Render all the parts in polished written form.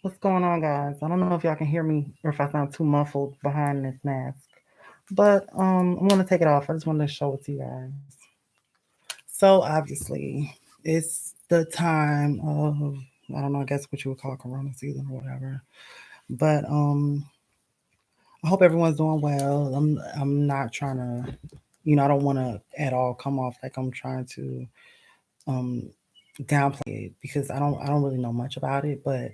What's going on, guys? I don't know if y'all can hear me or if I sound too muffled behind this mask, but I'm gonna take it off. I just wanted to show it to you guys. So obviously, it's the time of I don't know. I guess what you would call Corona season or whatever. But I hope everyone's doing well. I'm not trying to, I don't want to at all come off like I'm trying to um downplay it because I don't really know much about it, but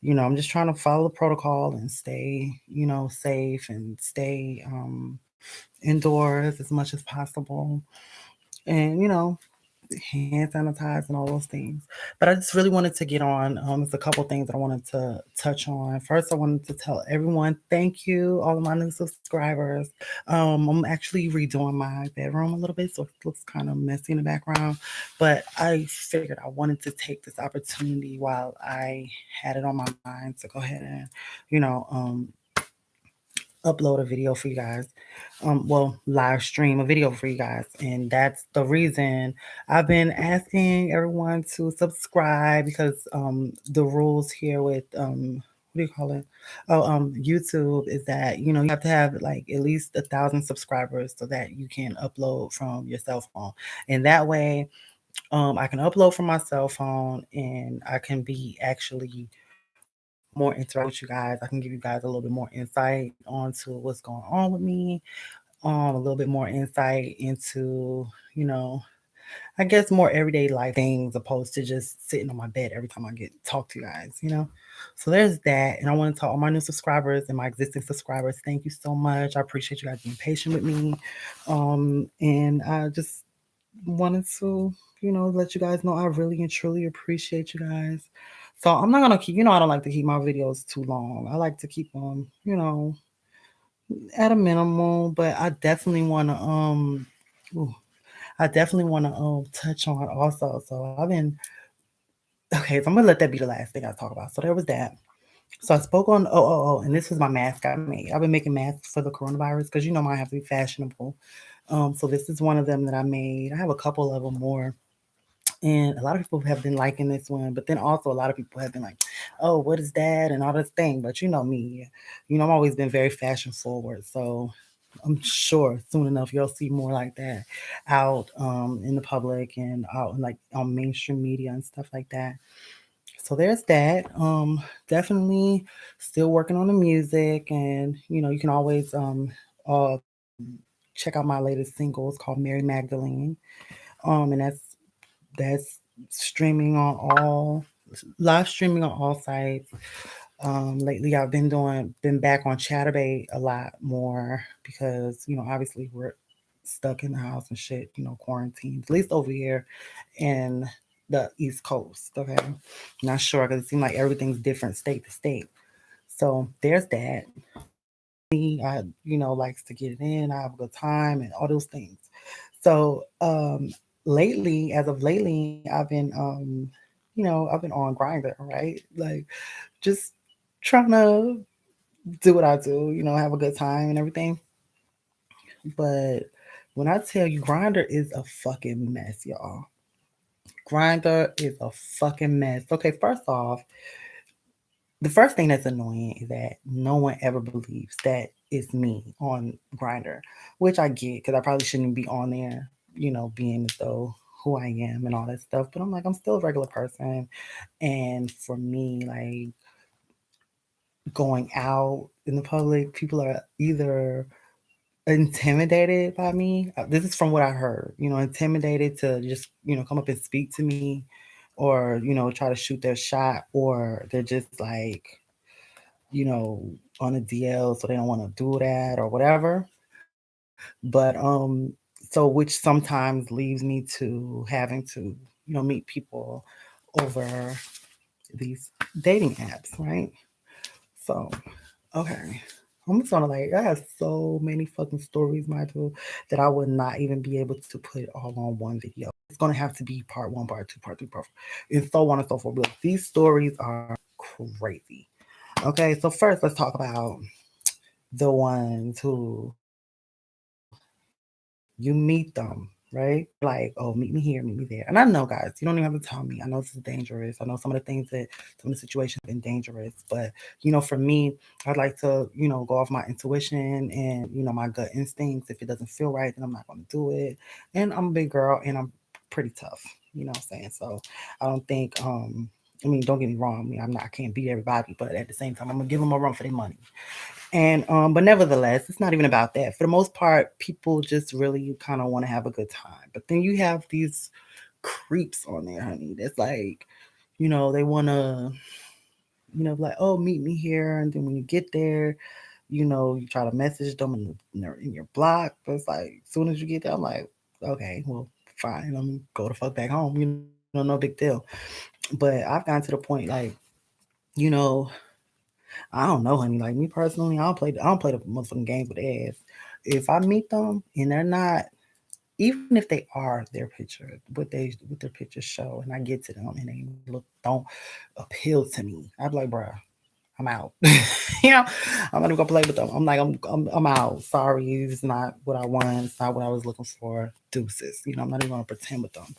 I'm just trying to follow the protocol and stay, safe and stay indoors as much as possible. And, hand sanitize and all those things. But I just really wanted to get on. There's a couple things that I wanted to touch on. First, I wanted to tell everyone thank you, all of my new subscribers. I'm actually redoing my bedroom a little bit, so it looks kind of messy in the background. But I figured I wanted to take this opportunity while I had it on my mind to go ahead and, you know, um, upload a video for you guys. Well, live stream a video for you guys. And that's the reason I've been asking everyone to subscribe because the rules here with what do you call it? Oh, YouTube is that you have to have like at least 1,000 subscribers so that you can upload from your cell phone, and that way I can upload from my cell phone and I can be actually more interactive with you guys. I can give you guys a little bit more insight onto what's going on with me, a little bit more insight into, you know, I guess more everyday life things opposed to just sitting on my bed every time I get talk to you guys. So there's that. And I want to tell all my new subscribers and my existing subscribers, thank you so much. I appreciate you guys being patient with me. And I just wanted to, let you guys know I really and truly appreciate you guys. So I'm not gonna keep, I don't like to keep my videos too long. I like to keep them, at a minimal, but ooh, I definitely wanna touch on also. So I've been okay, so I'm gonna let that be the last thing I talk about. So there was that. So I spoke on and this was my mask I made. I've been making masks for the coronavirus because mine have to be fashionable. So this is one of them that I made. I have a couple of them more. And a lot of people have been liking this one, but then also a lot of people have been like, "Oh, what is that?" and all this thing. But you know me, I've always been very fashion forward, so I'm sure soon enough you'll see more like that out in the public and out like on mainstream media and stuff like that. So there's that. Definitely still working on the music, and you can always check out my latest single. It's called Mary Magdalene, and that's streaming on all live streaming on all sites. Lately I've been back on Chatterbait a lot more because obviously we're stuck in the house and shit, quarantined at least over here in the East Coast. Okay, not sure because it seems like everything's different state to state. So there's that. Me, I likes to get it in. I have a good time and all those things. So lately, as of lately, I've been on Grindr, right? Like just trying to do what I do, have a good time and everything. But when I tell you Grindr is a fucking mess, y'all. Grindr is a fucking mess. Okay, first off, the first thing that's annoying is that no one ever believes that it's me on Grindr, which I get because I probably shouldn't be on there, being as though who I am and all that stuff. But I'm like, I'm still a regular person. And for me, like going out in the public, people are either intimidated by me. This is from what I heard, intimidated to just, come up and speak to me or, try to shoot their shot, or they're just like, you know, on a DL, so they don't want to do that or whatever. But so which sometimes leaves me to having to, meet people over these dating apps, right? So okay. I'm just gonna like I have so many fucking stories, my dude, that I would not even be able to put it all on one video. It's gonna have to be part one, part two, part three, part four, and so on and so forth. But these stories are crazy. Okay, so first let's talk about the ones who you meet them. right? Like, oh, meet me here, meet me there. And I know, guys, you don't even have to tell me. I know this is dangerous. I know some of the things that some of the situations have been dangerous. But, for me, I'd like to, go off my intuition and, my gut instincts. If it doesn't feel right, then I'm not going to do it. And I'm a big girl and I'm pretty tough, you know what I'm saying? So I don't think, I mean, don't get me wrong. I mean, I can't beat everybody, but at the same time, I'm gonna give them a run for their money. And but nevertheless, it's not even about that. For the most part, people just really kind of want to have a good time. But then you have these creeps on there, honey. That's like, they want to, like, oh, meet me here. And then when you get there, you try to message them in your block. But it's like, as soon as you get there, I'm like, okay, well, fine. Let me go the fuck back home. No big deal. But I've gotten to the point, like, you know, I don't know, honey. Like me personally, I don't play the motherfucking games with ass. If I meet them and they're not, even if they are their picture, what their pictures show, and I get to them and they don't appeal to me, I'd be like, bruh, I'm out. you know, I'm not even gonna play with them. I'm like, I'm out. Sorry, it's not what I want. It's not what I was looking for. Deuces. I'm not even gonna pretend with them.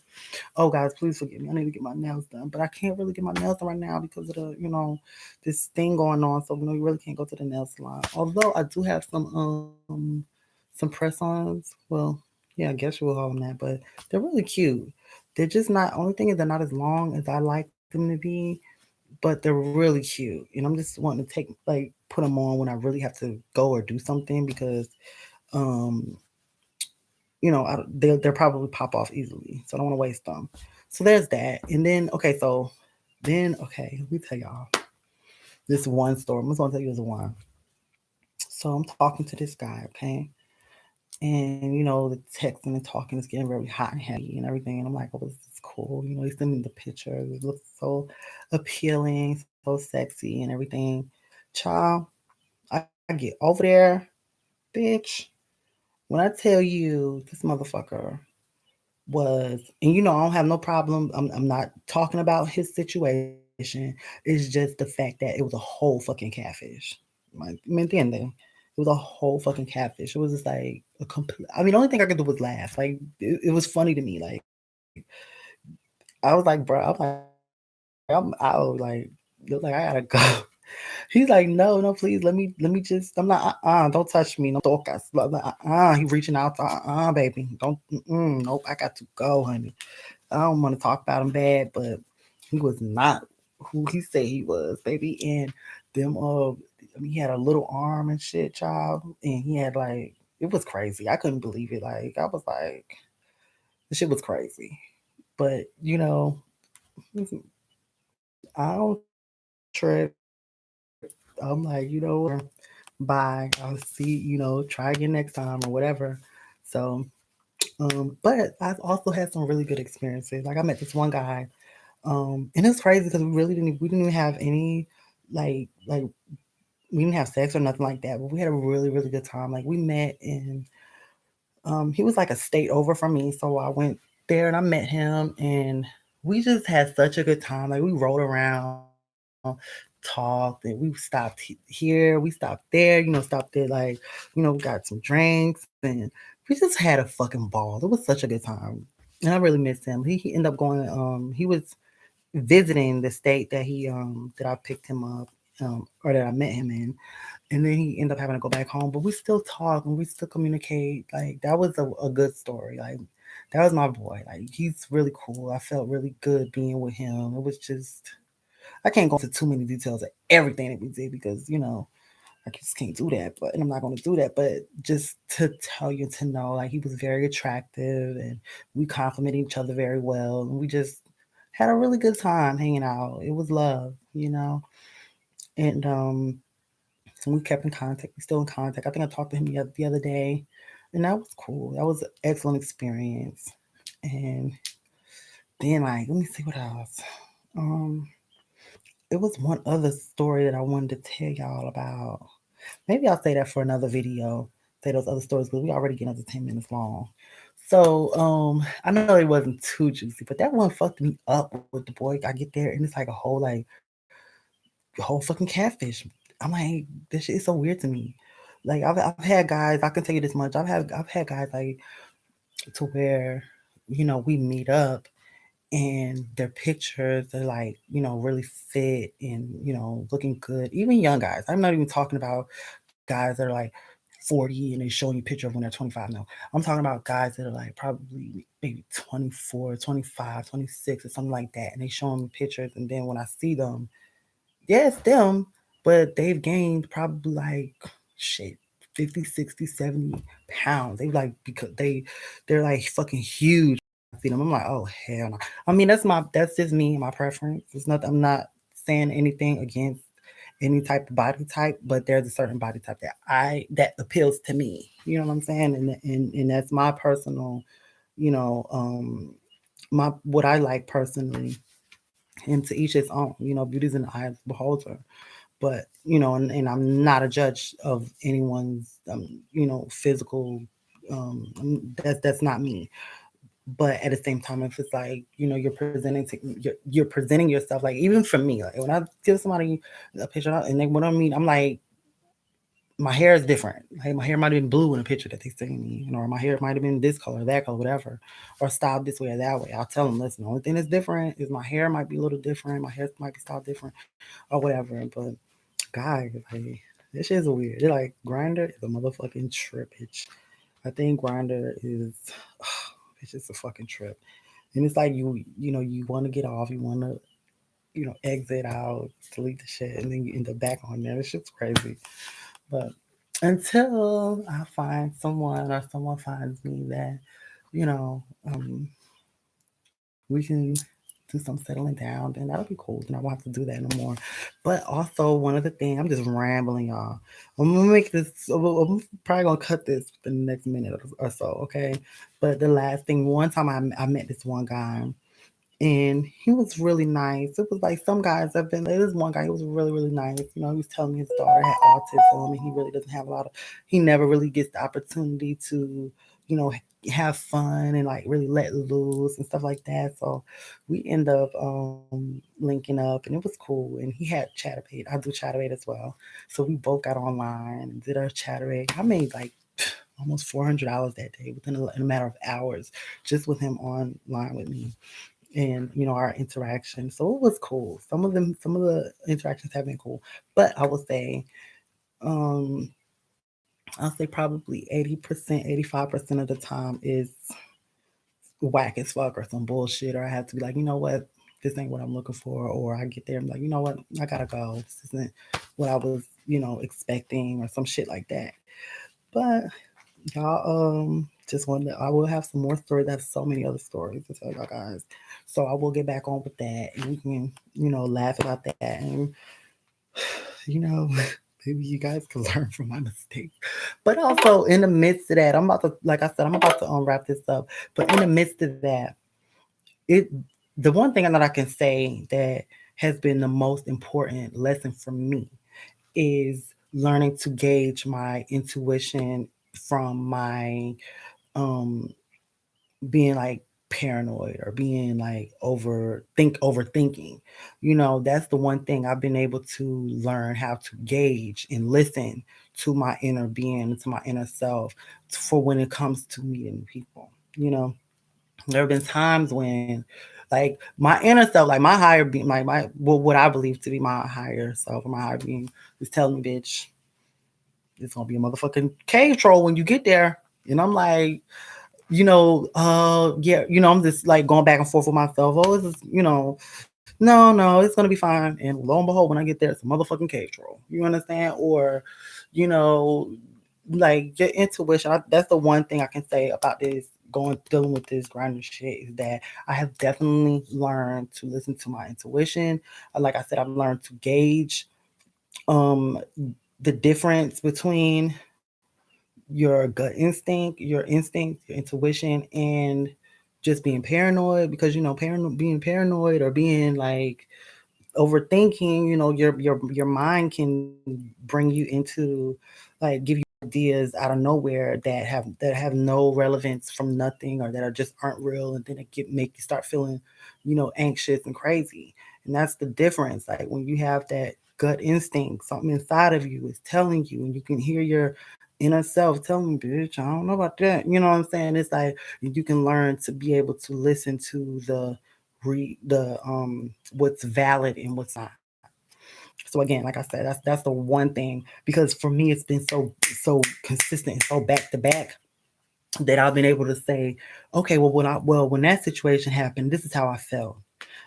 Oh, guys, please forgive me. I need to get my nails done, but I can't really get my nails done right now because of the, this thing going on. So you really can't go to the nail salon. Although I do have some press-ons. Well, yeah, I guess you will call them that, but they're really cute. They're just not. Only thing is they're not as long as I like them to be, but they're really cute. And I'm just wanting to take like put them on when I really have to go or do something because um they'll probably pop off easily, so I don't want to waste them. So there's that. And then okay, let me tell y'all this one story. I'm just gonna tell you this one. So I'm talking to this guy, okay, and the texting and talking is getting very hot and heavy and everything. And I'm like, oh, this is cool. He's sending me the pictures. It looks so appealing, so sexy and everything. Child, I get over there, bitch. When I tell you this motherfucker was, and I don't have no problem. I'm not talking about his situation. It's just the fact that it was a whole fucking catfish. Like, ¿me entiende? It was a whole fucking catfish. It was just like a complete. I mean, the only thing I could do was laugh. Like, it was funny to me. Like, I was like, bro, I'm out. Like, I gotta go. He's like, no, no, please, let me just. I'm like, don't touch me, no tocas. He reaching out to, baby, don't, nope, I got to go, honey. I don't want to talk about him bad, but he was not who he said he was, baby. And them, I mean, he had a little arm and shit, child, and he had like, it was crazy. I couldn't believe it. Like, I was like, the shit was crazy. But I don't trip. I'm like, bye. I'll see. Try again next time or whatever. So, but I've also had some really good experiences. Like I met this one guy. And it's crazy because we didn't even have any like we didn't have sex or nothing like that, but we had a really really good time. Like we met and he was like a state over from me, so I went there and I met him and we just had such a good time. Like we rode around, talked, and we stopped here, we stopped there, stopped there like, we got some drinks and we just had a fucking ball. It was such a good time. And I really missed him. He ended up going he was visiting the state that I picked him up or that I met him in, and then he ended up having to go back home. But we still talk and we still communicate. Like that was a good story. Like that was my boy. Like he's really cool. I felt really good being with him. It was just I can't go into too many details of everything that we did because I just can't do that. But and I'm not going to do that. But just to tell you to know, like he was very attractive and we complimented each other very well, and we just had a really good time hanging out. It was love. And so we kept in contact. We still in contact. I think I talked to him the other day, and that was cool. That was an excellent experience. And then like, let me see what else. Um, it was one other story that I wanted to tell y'all about. Maybe I'll say that for another video. Say those other stories because we already getting up to 10 minutes long. So I know it wasn't too juicy, but that one fucked me up with the boy. I get there and it's like a whole fucking catfish. I'm like, this shit is so weird to me. Like I've had guys. I can tell you this much. I've had guys like to where, we meet up and their pictures are like, really fit and, looking good. Even young guys. I'm not even talking about guys that are like 40 and they showing you a picture of when they're 25. No, I'm talking about guys that are like probably maybe 24, 25, 26 or something like that. And they showing me pictures. And then when I see them, yeah, it's them, but they've gained probably like shit 50, 60, 70 pounds. They like because they're like fucking huge. I see them. I'm like, oh hell no. I mean, that's just me, my preference. It's not I'm not saying anything against any type of body type, but there's a certain body type that appeals to me. You know what I'm saying? And that's my personal, you know, my what I like personally. And to each his own. Beauty's in the eye of the beholder. But and I'm not a judge of anyone's physical. That's not me. But at the same time, if it's like you're presenting yourself, like even for me, like when I give somebody a picture and they what I mean, I'm like my hair is different. Like my hair might have been blue in a picture that they sent me, or my hair might have been this color, that color, whatever, or styled this way or that way. I'll tell them, listen, the only thing that's different is my hair might be a little different, my hair might be styled different, or whatever. But guys, like this shit's weird. They're like Grinder is a motherfucking trip, bitch. I think Grinder is, it's just a fucking trip. And it's like you want to get off, you want to exit out, delete the shit, and then you end up back on there. It's just crazy. But until I find someone or someone finds me that, you know, we can do some settling down, then that'll be cool. Then I won't have to do that no more. But also, one other thing, I'm just rambling, y'all. I'm gonna make this. I'm probably gonna cut this in the next minute or so, okay? But the last thing, one time I met this one guy and he was really nice. It was like some guys have been. There was one guy. He was really, really nice. He was telling me his daughter had autism, and he really doesn't have a lot of. He never really gets the opportunity to, you know, have fun and like really let loose and stuff like that. So we end up linking up, and it was cool. And he had Chatterbait. I do Chatterbait as well. So we both got online and did our Chatterbait. I made like almost $400 that day in a matter of hours, just with him online with me and our interaction. So it was cool. Some of the interactions have been cool, but I will say, um, I'll say probably 80%, 85% of the time is whack as fuck or some bullshit, or I have to be like, you know what, this ain't what I'm looking for, or I get there and I'm like, you know what, I gotta go. This isn't what I was, expecting, or some shit like that. But y'all, just wanted I will have some more stories. I have so many other stories to tell y'all guys. So I will get back on with that and we can, laugh about that. And, you know, maybe you guys can learn from my mistakes. But also in the midst of that, I'm about to, like I said, I'm about to wrap this up. But in the midst of that, it the one thing that I can say that has been the most important lesson for me is learning to gauge my intuition from my um being like paranoid or being like overthinking. That's the one thing I've been able to learn how to gauge and listen to my inner being, to my inner self, for when it comes to meeting people. There have been times when, like, my inner self, like my higher being, my well, what I believe to be my higher self or my higher being, is telling me, bitch, it's gonna be a motherfucking cave troll when you get there. And I'm like, yeah, I'm just like going back and forth with myself. Oh, this is, no, it's gonna be fine. And lo and behold, when I get there, it's a motherfucking cave troll. You understand? Or, you know, like your intuition. That's the one thing I can say about this dealing with this grinding shit, is that I have definitely learned to listen to my intuition. Like I said, I've learned to gauge um the difference between your gut instinct, your intuition, and just being paranoid. Because being paranoid or being like overthinking, your mind can bring you into, like, give you ideas out of nowhere that have no relevance from nothing, or that are just aren't real, and then make you start feeling, anxious and crazy. And that's the difference. Like when you have that gut instinct, something inside of you is telling you, and you can hear inner self telling me, bitch, I don't know about that. You know what I'm saying? It's like you can learn to be able to listen to the what's valid and what's not. So again, like I said, that's the one thing, because for me it's been so consistent and so back to back that I've been able to say, okay, when that situation happened, this is how I felt.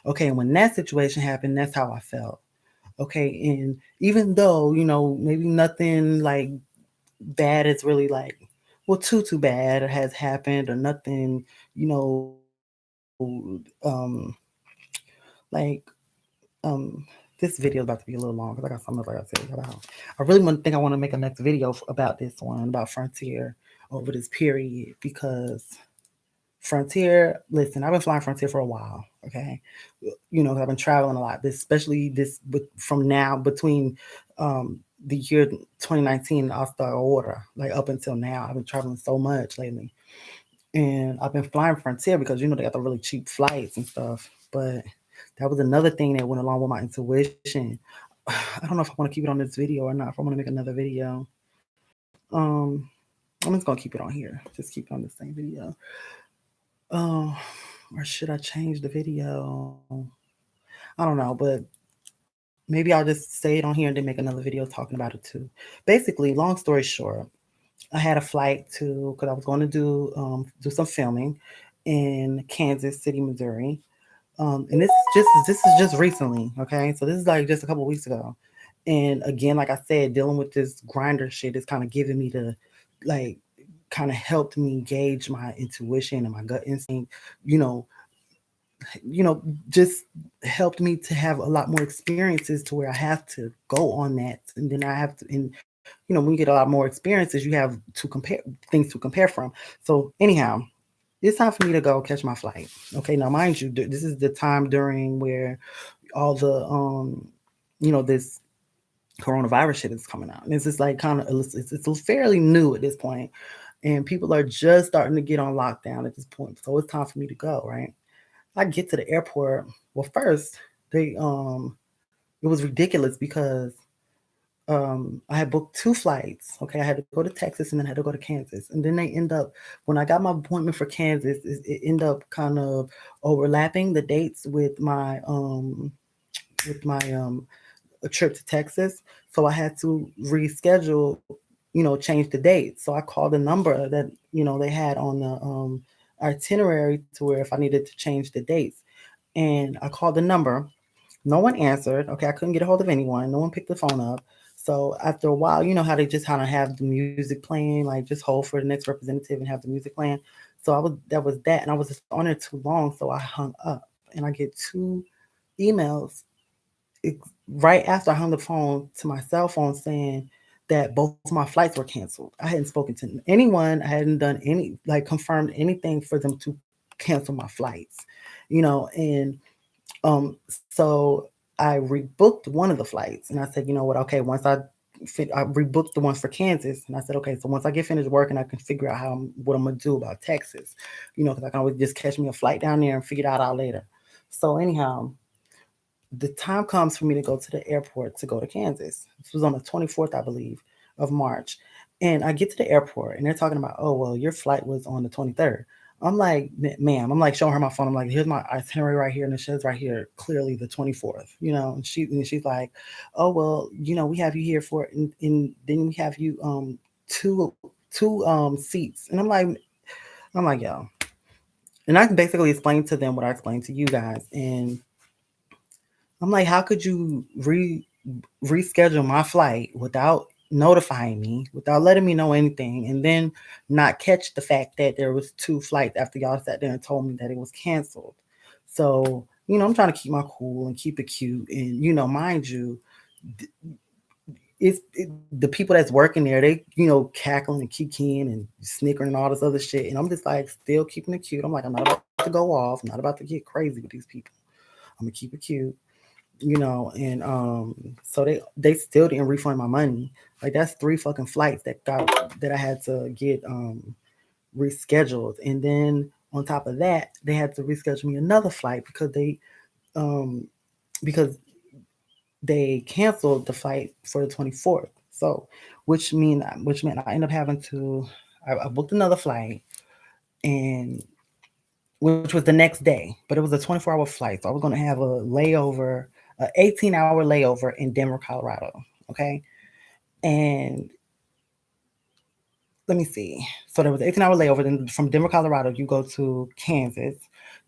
Okay, when that situation happened, that's how I felt. Okay, and even though, maybe nothing like bad is really like, well, too bad has happened, or nothing, like this video is about to be a little long because I got something else I got to tell you about. I really think I want to make a next video about this one, about Frontier, over this period, because Frontier, listen, I've been flying Frontier for a while, okay? I've been traveling a lot, especially from now between the year 2019 hasta ahora, like up until now. I've been traveling so much lately. And I've been flying Frontier because, they got the really cheap flights and stuff. But that was another thing that went along with my intuition. I don't know if I want to keep it on this video or not, if I want to make another video. Um, I'm just going to keep it on here. Just keep it on the same video. Oh, or should I change the video? I don't know, but maybe I'll just say it on here and then make another video talking about it too. Basically, long story short, I had a flight because I was going to do some filming in Kansas City, Missouri. And this is just recently, okay? So this is like just a couple weeks ago. And again, like I said, dealing with this grinder shit is kind of giving me like, kind of helped me gauge my intuition and my gut instinct. You know, just helped me to have a lot more experiences to where I have to go on that, and then I have to, and when you get a lot more experiences, you have to compare things to compare from. So anyhow, it's time for me to go catch my flight. Okay, now mind you, this is the time during where all the this coronavirus shit is coming out, and it's just like kind of it's fairly new at this point, and people are just starting to get on lockdown at this point. So it's time for me to go. Right, I get to the airport. Well, first they it was ridiculous because I had booked two flights. Okay, I had to go to Texas and then I had to go to Kansas, and then they end up, when I got my appointment for Kansas, it ended up kind of overlapping the dates with my a trip to Texas. So I had to reschedule, change the date. So I called the number that they had on the itinerary to where if I needed to change the dates, and I called the number. No one answered. Okay, I couldn't get a hold of anyone. No one picked the phone up. So after a while, you know how they just kind of have the music playing, like just hold for the next representative and have the music playing. So that was that, and I was just on it too long, so I hung up, and I get two emails right after I hung the phone to my cell phone saying that both my flights were canceled. I hadn't spoken to anyone. I hadn't done any, like, confirmed anything for them to cancel my flights, and so I rebooked one of the flights, and I said, you know what? Okay, I rebooked the ones for Kansas, and I said, okay, so once I get finished working, I can figure out what I'm gonna do about Texas, because I can always just catch me a flight down there and figure that out later. So anyhow, the time comes for me to go to the airport to go to Kansas. This was on the 24th, I believe, of March. And I get to the airport and they're talking about, oh, well, your flight was on the 23rd. I'm like, ma'am, I'm like showing her my phone. I'm like, here's my itinerary right here. And it says right here, clearly the 24th, and she's like, oh, well, we have you here for, and then we have you, two seats. And I'm like, yo. And I basically explained to them what I explained to you guys. And I'm like, how could you reschedule my flight without notifying me, without letting me know anything, and then not catch the fact that there was two flights after y'all sat there and told me that it was canceled? So, I'm trying to keep my cool and keep it cute, and mind you, the people that's working there, they cackling and kikiing and snickering and all this other shit, and I'm just like still keeping it cute. I'm like, I'm not about to go off, I'm not about to get crazy with these people. I'm gonna keep it cute, and so they still didn't refund my money. Like, that's three fucking flights that I had to get rescheduled, and then on top of that, they had to reschedule me another flight um because they canceled the flight for the 24th. So, which meant I ended up having to. I booked another flight, and which was the next day, but it was a 24-hour flight. So I was going to have a layover, a 18-hour layover in Denver, Colorado. Okay, and let me see. So there was an 18-hour layover. Then from Denver, Colorado, you go to Kansas.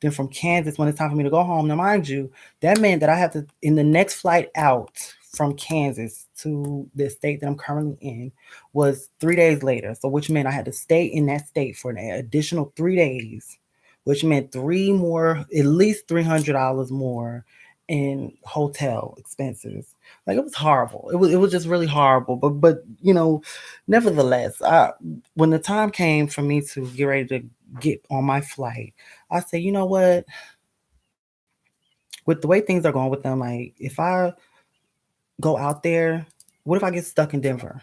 Then from Kansas, when it's time for me to go home, now mind you, that meant that I have to, in the next flight out from Kansas to the state that I'm currently in, was 3 days later. So which meant I had to stay in that state for an additional 3 days, which meant three more, at least $300 more in hotel expenses. Like it was horrible. It was just really horrible. But nevertheless, when the time came for me to get ready to get on my flight, I said, you know what? With the way things are going with them, like if I go out there, what if I get stuck in Denver?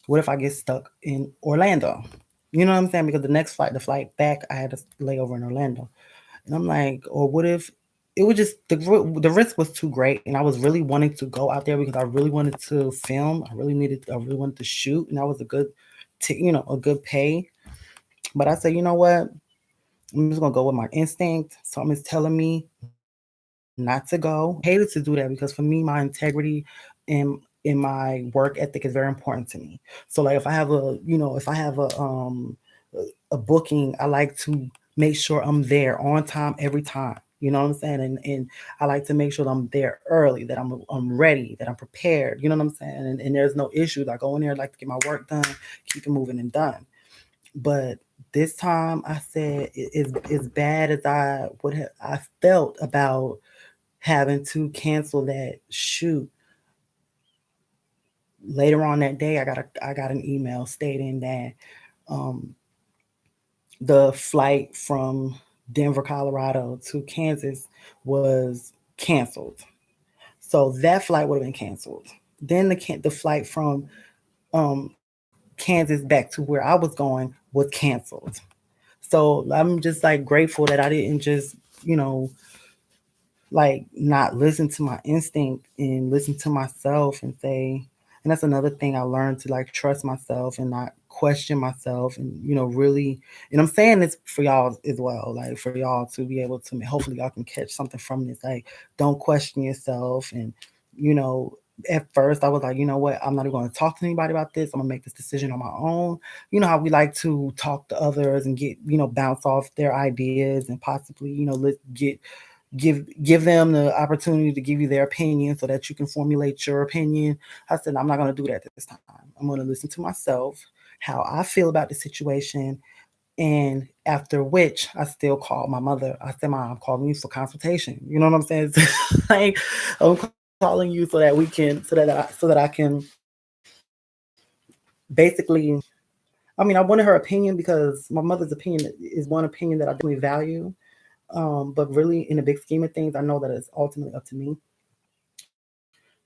What if I get stuck in Orlando? You know what I'm saying? Because the next flight, the flight back, I had to lay over in Orlando. And I'm like, or what if it was just the risk was too great, and I was really wanting to go out there because I really wanted to film. I really wanted to shoot, and that was a good, a good pay. But I said, you know what? I'm just gonna go with my instinct. Something is telling me not to go. Hated to do that because for me, my integrity and in my work ethic is very important to me. So like if I have a booking, I like to make sure I'm there on time every time. You know what I'm saying? And I like to make sure that I'm there early, that I'm ready, that I'm prepared. You know what I'm saying? And there's no issues. I go in there, I like to get my work done, keep it moving and done. But this time I said as bad as I felt about having to cancel that shoot. Later on that day, I got an email stating that um, the flight from Denver, Colorado to Kansas was canceled. So that flight would have been canceled. Then the flight from Kansas back to where I was going was canceled. So I'm just like grateful that I didn't just, you know, like not listen to my instinct and listen to myself and say, and that's another thing I learned to like trust myself and not question myself and really, and I'm saying this for y'all as well, like for y'all to be able to, hopefully y'all can catch something from this, like don't question yourself. And you know at first I was like, you know what, I'm not even going to talk to anybody about this, I'm going to make this decision on my own. You know how we like to talk to others and get, bounce off their ideas and possibly, let get give them the opportunity to give you their opinion so that you can formulate your opinion. I said, I'm not going to do that this time. I'm going to listen to myself, how I feel about the situation. And after which, I still called my mother. I said, Mom, I'm calling you for consultation. You know what I'm saying? Like, I'm calling you so that we can, so that I can basically, I mean, I wanted her opinion because my mother's opinion is one opinion that I definitely value. But really, in the big scheme of things, I know that it's ultimately up to me.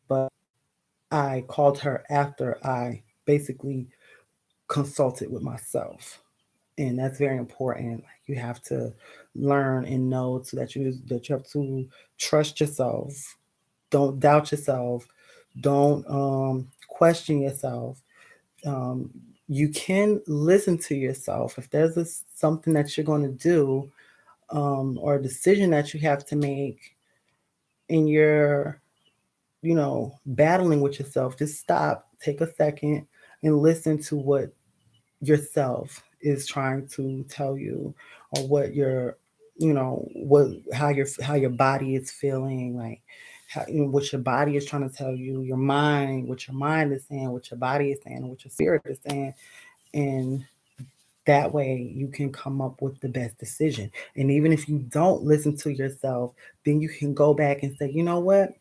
But I called her after I basically consulted with myself. And that's very important. Like you have to learn and know so that you have to trust yourself. Don't doubt yourself. Don't question yourself. Um, you can listen to yourself. If there's something that you're going to do, or a decision that you have to make, and you're, battling with yourself, just stop, take a second, and listen to what yourself is trying to tell you, or what your, what how your body is feeling, like how, what your body is trying to tell you, your mind, what your mind is saying, what your body is saying, what your spirit is saying. And that way you can come up with the best decision. And even if you don't listen to yourself, then you can go back and say, you know what,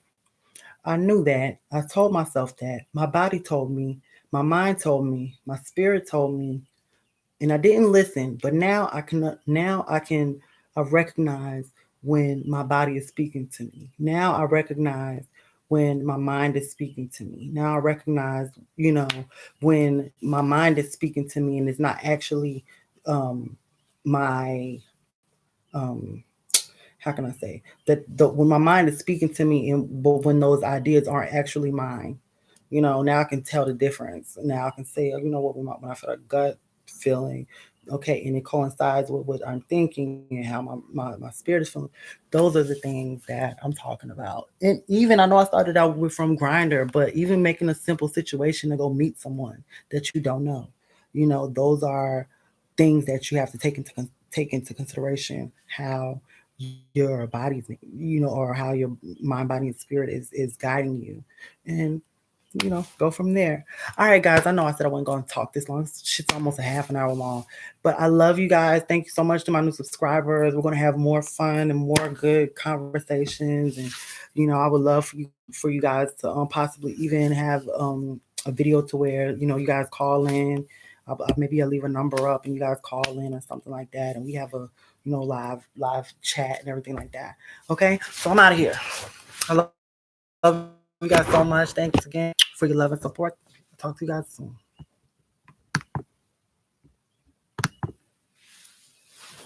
I knew that, I told myself that, my body told me, my mind told me, my spirit told me, and I didn't listen. But now I recognize when my body is speaking to me. Now I recognize when my mind is speaking to me. Now I recognize, when my mind is speaking to me and it's not actually um, my how can I say that when my mind is speaking to me, and but when those ideas aren't actually mine, Now I can tell the difference. Now I can say, what, when I feel a gut feeling, okay, and it coincides with what I'm thinking and how my spirit is feeling. Those are the things that I'm talking about. And even I know I started out with from Grindr, but even making a simple situation to go meet someone that you don't know, those are things that you have to take into consideration how your body's, or how your mind, body, and spirit is guiding you, and go from there. All right, guys. I know I said I wasn't going to talk this long. Shit's almost a half an hour long. But I love you guys. Thank you so much to my new subscribers. We're going to have more fun and more good conversations. And, I would love for you guys to possibly even have a video to where, you guys call in. Maybe I'll leave a number up and you guys call in or something like that. And we have a, live chat and everything like that. Okay. So I'm out of here. I love you guys so much. Thanks again for your love and support. Talk to you guys soon.